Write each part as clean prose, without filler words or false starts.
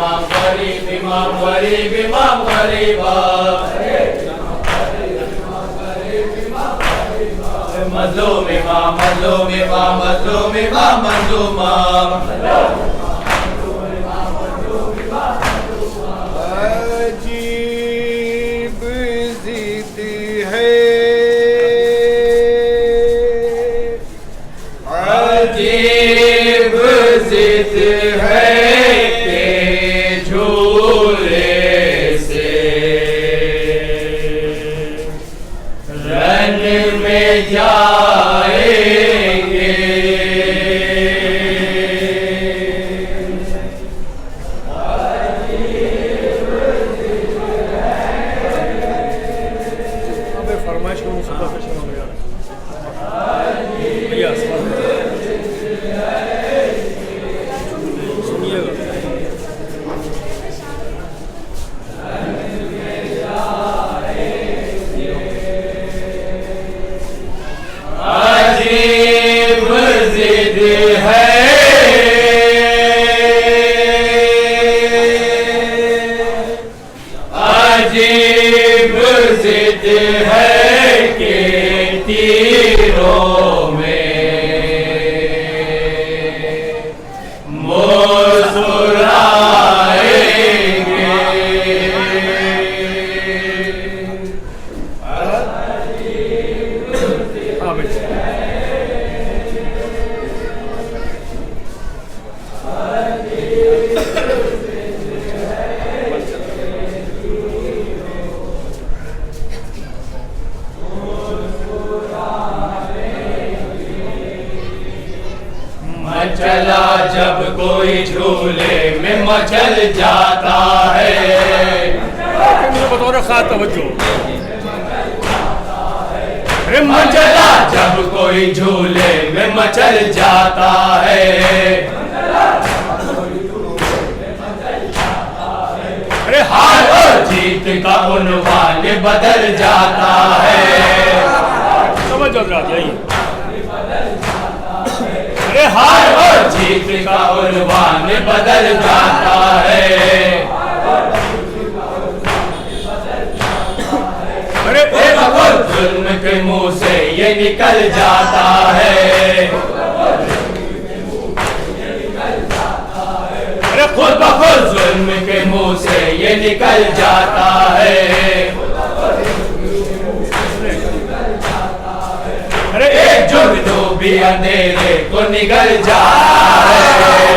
imam gharib imam ghariba mazlum imam mazluma अजीब जिद है अजीब जिद है के झूले से रन में जाएंगे फरमाइश को मुसल्ला पे शुरू हो गया भैया सुनिएगा अजीब जिद है अजीब जिद है कि तीरों में मुस्कुराएंगे हाँ भाई मचला जब कोई झूले में मचल जाता है मुझे बतौर खास तवज्जो अरे मचला जब कोई झूले में मचल जाता है अरे हार और जीत का उन्वान बदल जाता है समझ जाओ यही अरे हार और जीत का उन्वान बदल जाता है अरे एक खुद जुल्म के मुंह से ये निकल जाता है अरे खुद ब खुद जुल्म के मुंह से ये निकल जाता है अरे एक जुगनू भी अंधेरे को निगल जाता है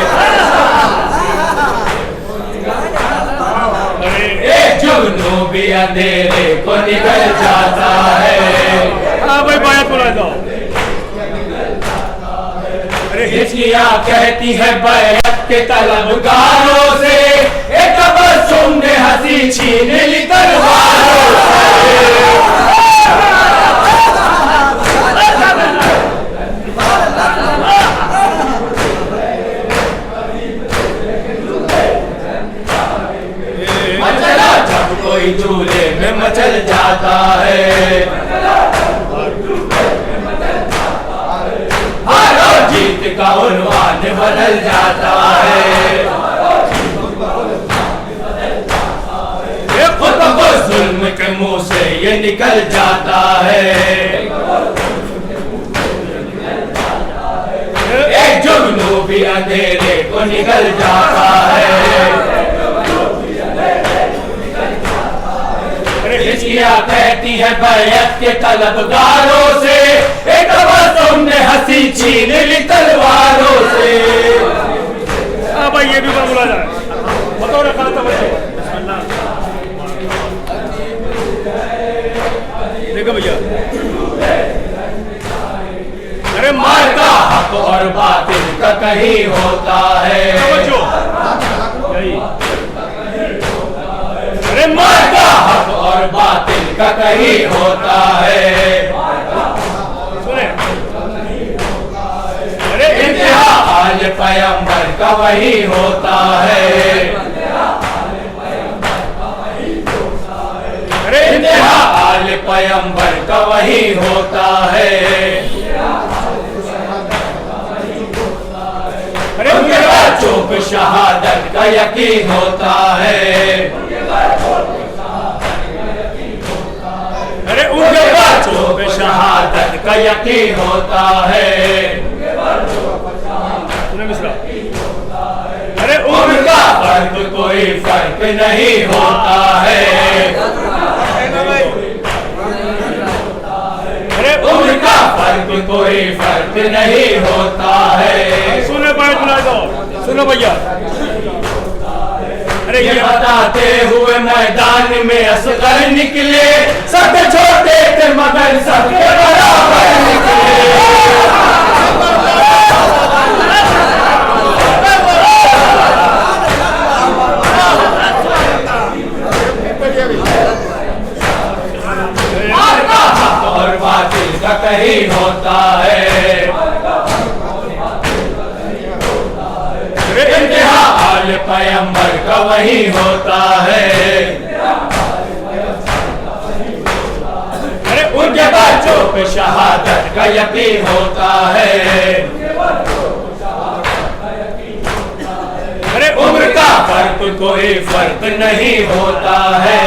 अरे एक जुगनू भी अंधेरे को निगल जाता है हाँ भाई बायत बोला जाओ अरे हिचकियां कहती है बैरत के तलबगारों से एक तबस्सुम ने हंसी छीन ली तलवारों से मचला जब कोई झूले में मचल जाता है हार और जीत का उन्वान बदल जाता है खुद ब खुद जुल्म के मुंह से ये निकल जाता है एक जुगनू भी अंधेरे को निकल जाता है हिचकियां कहती है बैरत के तलबगारों से एक तबस्सुम ने हंसी छीन ली तलवारों से हाँ भाई ये भी बात बोला जाए बतौर खास तवज्जो देखो भैया अरे मार का हक और बातिल का कहीं होता है तवज्जो यही अरे मार का हक और बातिल का कहीं होता है सुने अरे इंतहा आल पैगंबर का वही होता है अरे इंतहा आल पैगंबर का वही होता है अरे उनके बच्चों पे शहादत का यकीन होता है। अरे उनके बच्चों पे शहादत का यकीन होता है। सुने मिश्रा। अरे उनका फर्क कोई फर्क नहीं होता है। अरे उनका फर्क कोई फर्क नहीं होता है। सुने भाई बुला दो, सुनो भैया। अरे ये बताते हुए मैदान में असगर निकले, सब छोटे थे मगर सबके बराबर निकले। और बातिल का कहीं होता है। इंतहा आल पैगंबर का वही होता है। अरे उनके बच्चों पे शहादत का यकीन होता है। अरे उम्र का फर्क कोई फर्क नहीं होता है।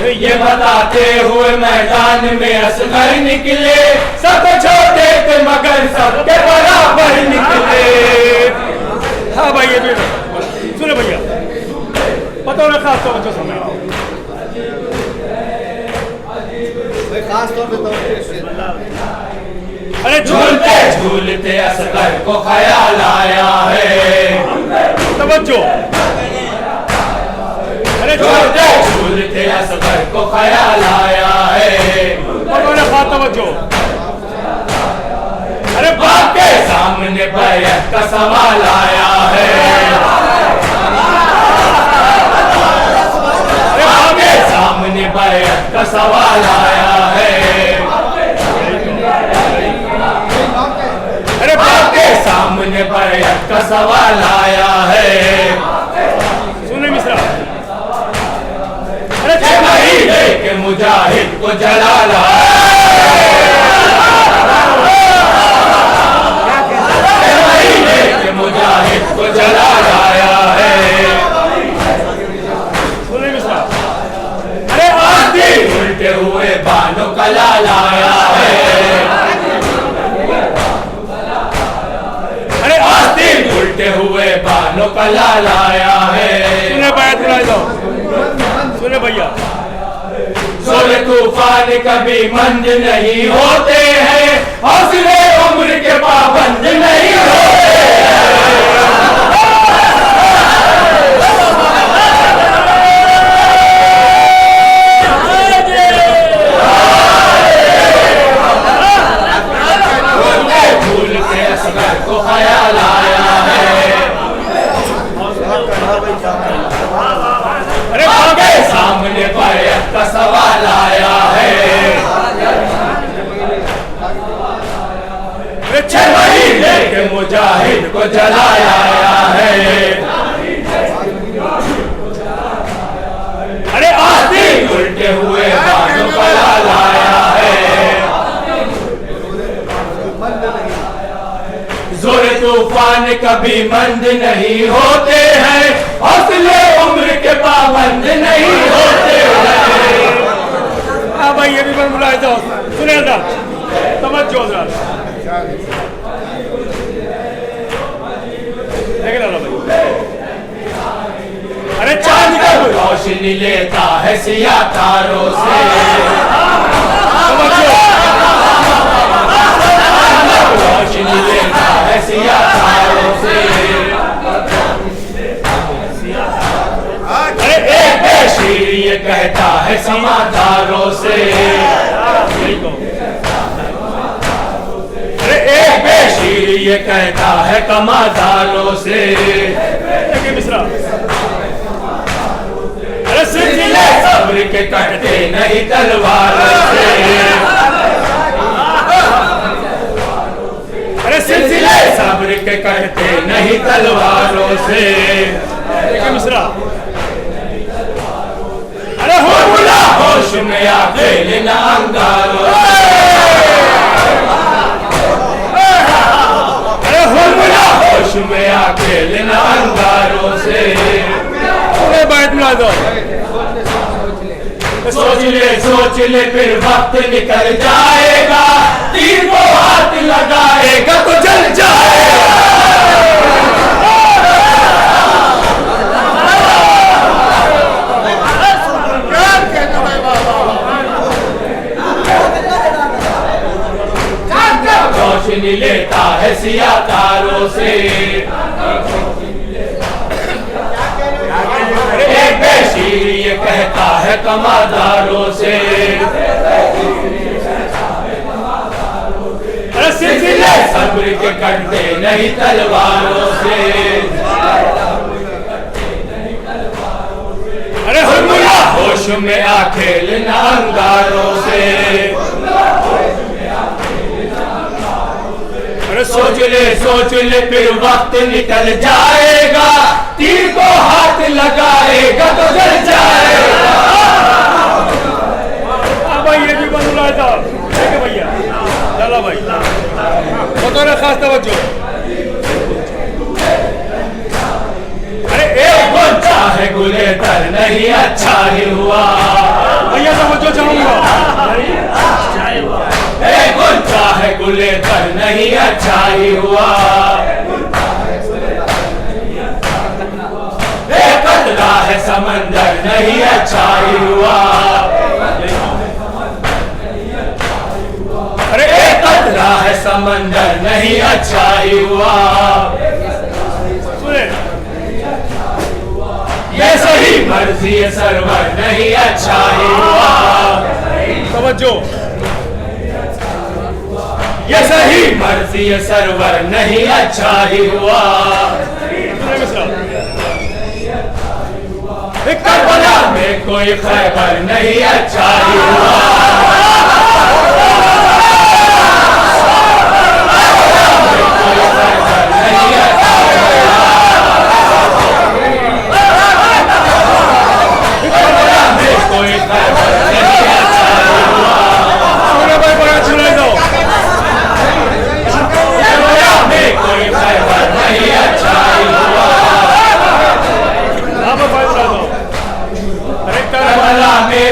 ये बताते हुए मैदान में असगर निकले, सब छोटे थे मगर सबके बराबर निकले। हाँ भाई ये भी सुने भैया, बताओ ना खास तौर से समय। खास तौर पे अरे झूलते झूलते असगर को ख्याल आया है। तवज्जो। अरे झूलते झूलते असगर को ख्याल आया है। बताओ ना खास तवज्जो। अरे बाप के सामने बैत का सवाल आया है। अरे बाप के सामने बैत का सवाल आया है। अरे बाप के सामने बैत का सवाल आया है। सुने मिश्रा। अरे महीने के मुजाहिद को जलाला, महीने के मुजाहिद को जला लाया है। सुने मिश्रा। अरे आंधी उल्टे हुए बालों का लाल आया है। अरे आंधी उल्टे हुए बालों का लाल आया है। सुने बैत बुला दो, सुने भैया। जोर तूफान कभी मंद नहीं होते हैं, हौसले उम्र के पाबंद नहीं होते भूलते असगर को ख्याल आया है। अरे आगे सामने बैत का सवाल आया है। छह महीने के मुजाहिद को जलाया है। अरे आंधी उल्टे हुए बालों का लाल आया है। जोर तूफान कभी मंद नहीं होते हैं, हौसले उम्र के पाबंद नहीं होते हैं। हाँ भाई ये भी मैं बुलाया था, सुने था तवज्जो जरा। देख लो भाई। अरे चांद कब रोशनी लेता है सिया तारों से, तवज्जो। रोशनी लेता है सिया तारों से। अरे एक बेशीर ये कहता है समाचारों से। अरे एक बेशीर ये कहता है कमादारों से। एक मिश्रा। अरे सिलसिले सब्र के कटते नहीं तलवारों से। अरे सिलसिले सब्र के कटते नहीं तलवारों से। एक मिश्रा। अरे हो बुला होश में आके लेना अंगारों से। खेलना अंगारों से। बैठ मिला दो। सोच ले फिर वक्त निकल जाएगा, तीर को हाथ लगाएगा तो जल जाएगा। रोशनी लेता है सिया तारों से, एक बेशीर ये कहता है कमादारों से। सिलसिले सब्र के कटते नहीं तलवारों से। अरे होश में आ खेलना अंगारों से। सोच ले फिर वक्त निकल जाएगा, तीर को हाथ लगाएगा तो जल जाएगा। भाई ये भी बंद रहा था। ठीक है भैया, चलो भाई बतौर खास तवज्जो। अरे एक गुंजा है गुले तर नहीं अच्छा ही हुआ। भैया तवज्जो चाहूंगा। गुंजा है गुले तर नहीं अच्छा ही हुआ। कतरा है समंदर नहीं अच्छा ही हुआ। अरे कतरा है समंदर नहीं अच्छा ही हुआ। ये सही मर्जी सरवर नहीं अच्छा ही हुआ। तवज्जो। ये सही मर्जी सरवर नहीं अच्छा ही हुआ। करबला में कोई खैबर नहीं अच्छा ही हुआ।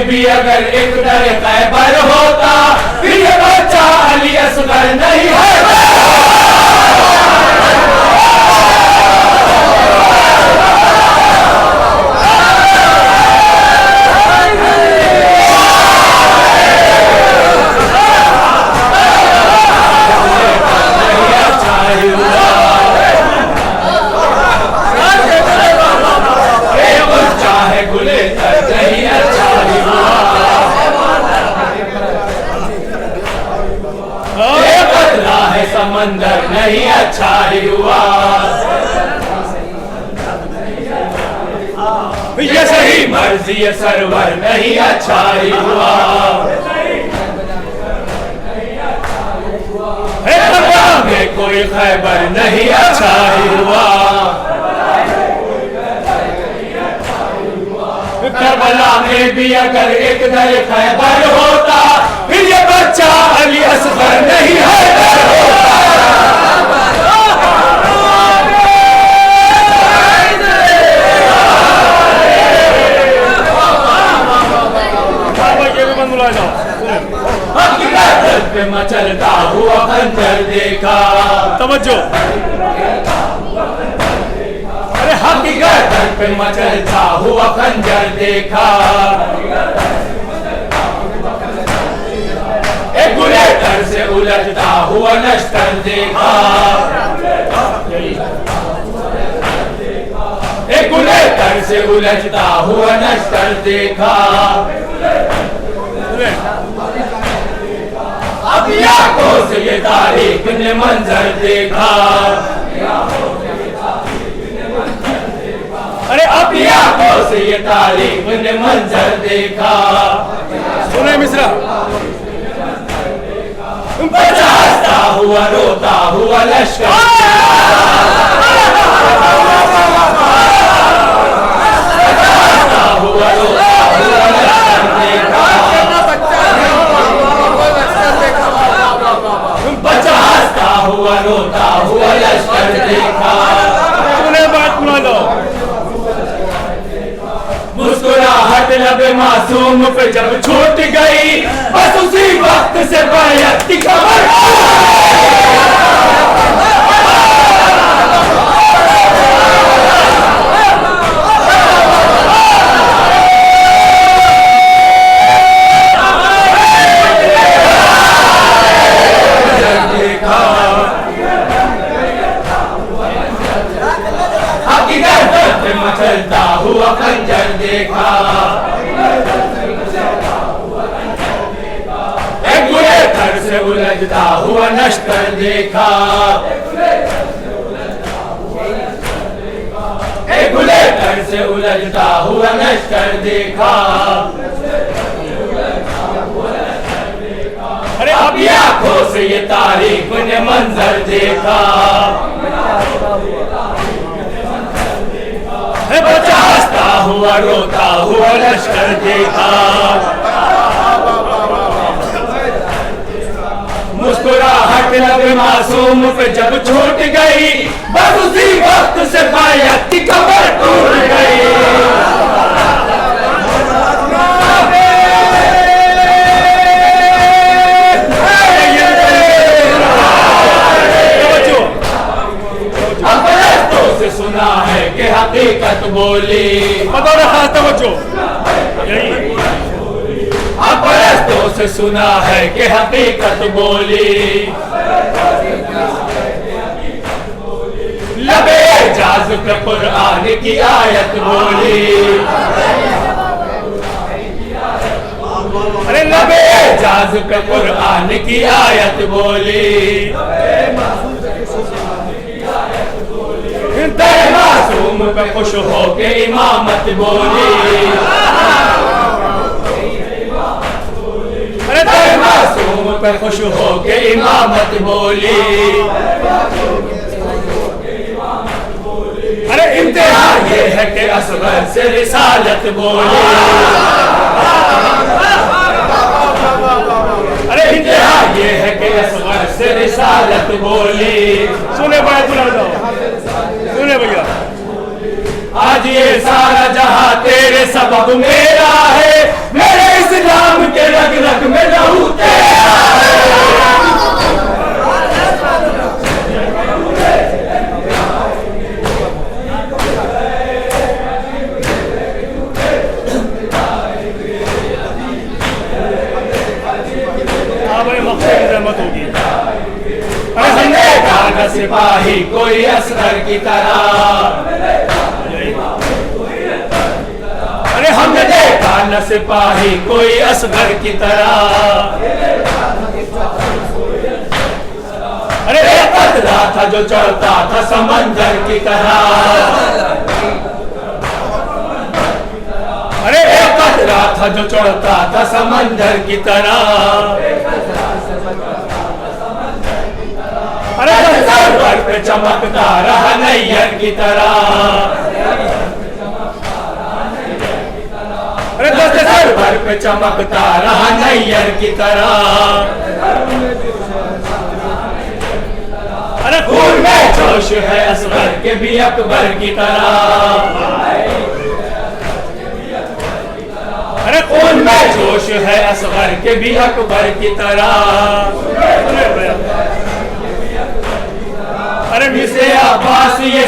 भी अगर एक दर खैबर होता, फिर ये बच्चा अली असगर नहीं है। समंदर नहीं अच्छा ही हुआ। ये सही मर्जी सरवर नहीं अच्छा ही हुआ। में कोई खैबर नहीं अच्छा ही हुआ। करबला में भी अगर एक दर खैबर होता, फिर ये बच्चा अली असगर नहीं है। पे मचलता हुआ खंजर देखा। तवज्जो। अरे हकीकत पे मचलता हुआ खंजर देखा। एक गुलेटर से उलझता हुआ नश्तर देखा। एक गुलेटर से उलझता हुआ नश्तर देखा। अब आंखों से ये तारीख ने मंजर देखा। अरे अब आंखों से ये तारीख ने मंजर देखा। सुने मिश्रा। बचाता हुआ रोता हुआ लश्कर हुआ रोता हुआ लश्कर देखा। बचाता हुआ रोता हुआ लश्कर देखा। मासूम पे जब छूट गई बस उसी वक्त से बैयत की खबर मचलता हुआ खंजर देखा एक गुलेखर से उलझता हुआ नश्तर देखा एक गुलेखर से उलझता हुआ नश्तर देखा अरे अपनी आंखों से ये तारीख ने मंजर देखा बचाता हुआ रोता हुआ लश्कर देखा मुस्कुराहट लगे मासूम पे जब छूट गई बस उसी वक्त से बैयत की खबर टूट गई सुना है कि हकीकत बोली बतौर खास तवज्जो अपरस्तों से सुना है कि हकीकत बोली लबे एजाज पे कुरान की आयत बोली अरे लबे एजाज पे कुरान की आयत बोली तेरे मासूम पे खुश हो के इमामत बोली अरे तेरे मासूम पे खुश हो के इमामत बोली अरे इम्तिहान ये है कि असगर से रिसालत बोली अरे इम्तिहान ये है कि असगर से रिसालत बोली सुने भाई बुला दो सुने भैया आज ये सारा जहां तेरे सबब मेरा है मेरे इस्लाम के रग रग में लहू तेरा मत होगी अरे हमने कहा सिपाही कोई असगर की तरह अरे हमने देखा न सिपाही कोई असगर की तरह अरे एक कतरा था जो चढ़ता था समंदर की तरह अरे एक कतरा था जो चढ़ता था समंदर की तरह अरे सर पे चमकता रहा नैयर की तरह अरे सर पे चमकता रहा नैयर की तरह अरे खून में जोश है असगर के भी अकबर की तरह अरे खून में जोश है असगर के भी अकबर की तरह अरे मिसे अब्बास ये